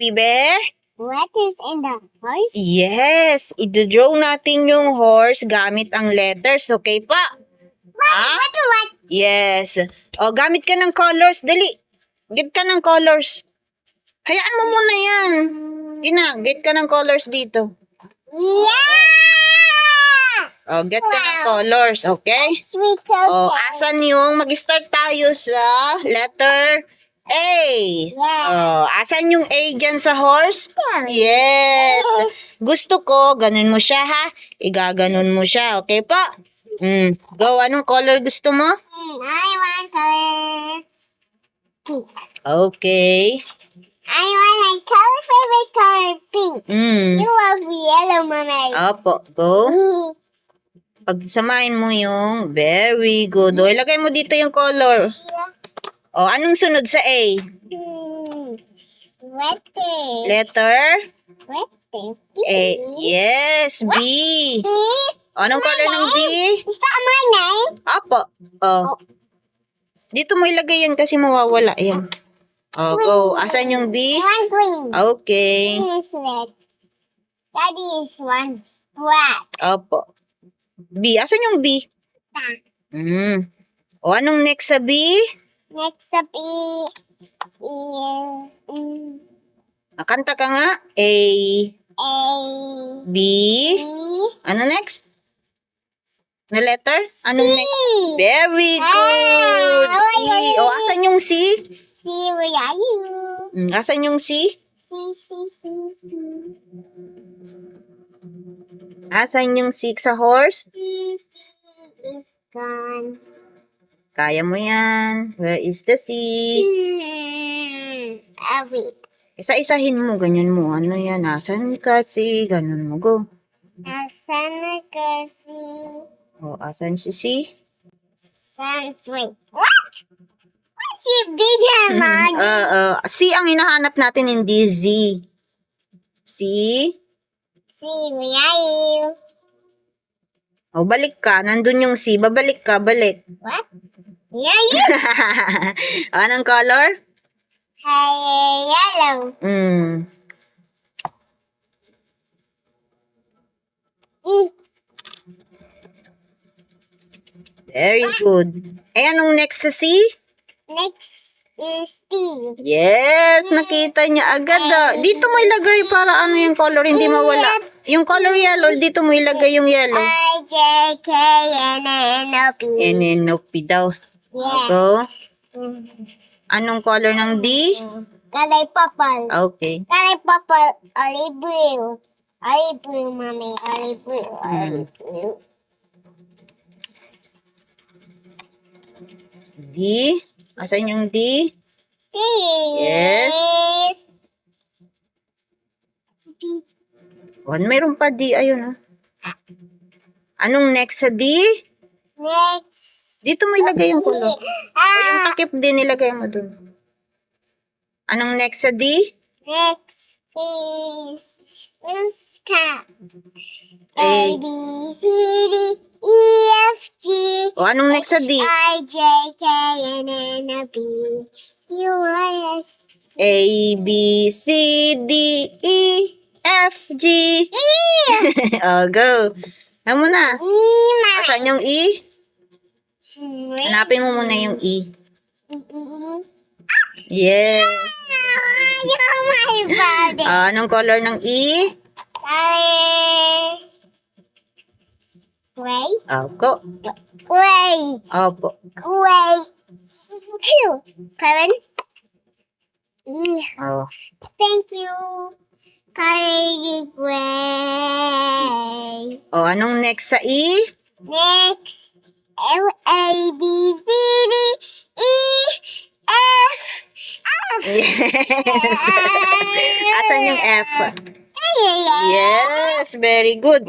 Pibe? What is in the horse? Yes, i-draw natin yung horse gamit ang letters, okay pa? What? Yes. O, gamit ka ng colors, dali. Get ka ng colors. Hayaan mo muna yan. Get ka ng colors dito. Yeah! O, get ka ng colors, okay? Sweet O, cookie. asan yung mag-start tayo sa letter A? O, asan yung A dyan sa horse? Yes. Gusto ko, ganun mo siya ha. Igaganon mo siya, okay pa? Go, anong color gusto mo? I want color pink. Okay. I want my favorite color pink. You love yellow, Mommy. Opo, go. Pagsamahin mo yung very good. O, ilagay mo dito yung color. O, anong sunod sa A? Letter? A. Yes, B. O, anong color ng B? Is that my name? Opo. O. Dito mo ilagay yan kasi mawawala. Yan. O, go. Asan yung B? I want green. Okay. Green is red. Daddy is one black. Opo. B. Asan yung B? O, anong next sa B? Next up is Kanta ka nga. A. A, B. B, Ano next? Na letter? Anong C. next? Very good. C. O, asan yung C? C, where are you? Asan yung C? C. Asan yung C sa horse? C is gone. Kaya mo yan. Where is the C? Wait. Isa-isahin mo. Ganyan mo. Ano yan? Asan ka C? Ganun mo. Go. Asan ka si? O, asan si C? Wait. What? What's your bigger, Mommy? C ang hinahanap natin, hindi Z. C. C, where are you? O, balik ka. Nandun yung C. Babalik ka. Balik. What? Where are you? Anong color? Yellow. E. Very good. Eh, anong next sa C? Next is T. Yes, nakita niya agad. Dito mo ilagay para ano yung color, hindi mawala. Yung color yellow, dito mo ilagay yung yellow. I, J, K, N, N, O, P. NNOP daw. Yeah. Go. Anong color ng D? Color purple. Okay. Color purple. Olive blue. Olive blue, Mommy. Olive blue. Olive blue. D? Asan yung D? D. Yes. Mayroon pa D. Ayun. Anong next sa D? Next. Dito mo ilagay yung color. Yung takip din ilagay mo dun. Anong next sa D? Next is cat. A, B, C, D, E, F, G. O, anong next sa D? I, J, K, N, N, O, P, Q, R, S. A, B, C, D, E, F, G. E! O, go. Ano mo na? E, Mommy. Asan yung E? Hanapin mo muna yung E. Yes. You're my body. Anong color ng E? Color. Gray. Opo. Gray. Opo. Gray. Two. Karen. E. Oh. Thank you. Color gray. O, anong next sa E? Next. L, A, B, C, D, E, F. Yes. Asan yung F? Yes, very good.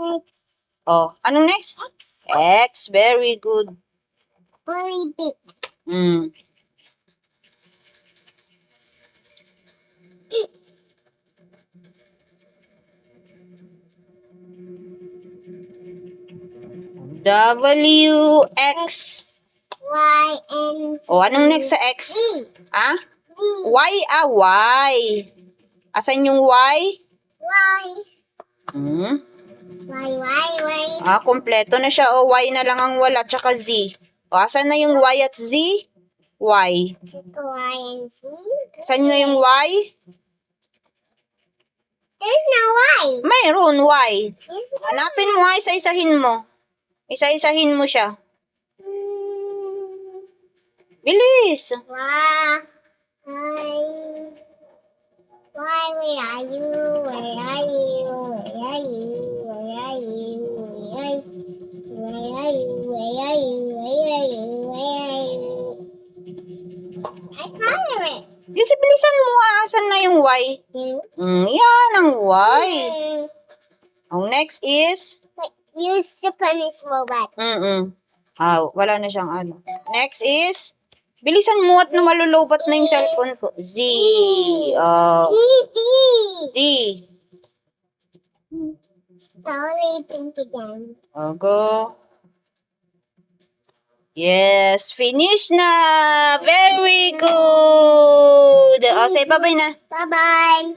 X. Oh, anong next? X. X. Very good. Very big. Mm. W, X. Y, and Z. Oh, anong next sa X? Z. Ah? Z. Y, Y. Asan yung Y? Y. Hmm? Y. Ah, kompleto na siya. O, Y na lang ang wala, tsaka Z. O, asan na yung Y at Z? Y. Tsaka Y and Z. Asan na yung Y? There's no Y. Mayroon, Y. There's no Hanapin mo, isa-isahin mo. Isa-isahin mo siya. Bilis! Y. Where are you? Where are you? Where are you? Where are you? Where are you? Where are you? Where are you? Where are you? Where are you? I color it. Kasi bilisan mo, asan na yung Y? You. Yan ang Y. Mm. Ang next is... Wait, use the punish robot. Ah, wala na siyang ano. Next is... Bilisan mo at na malulobat na yung cellphone ko. Z. Oh. Easy. Z. Slowly think again. Oh, go. Yes, finish na. Very good. Oh, say bye-bye na. Bye-bye.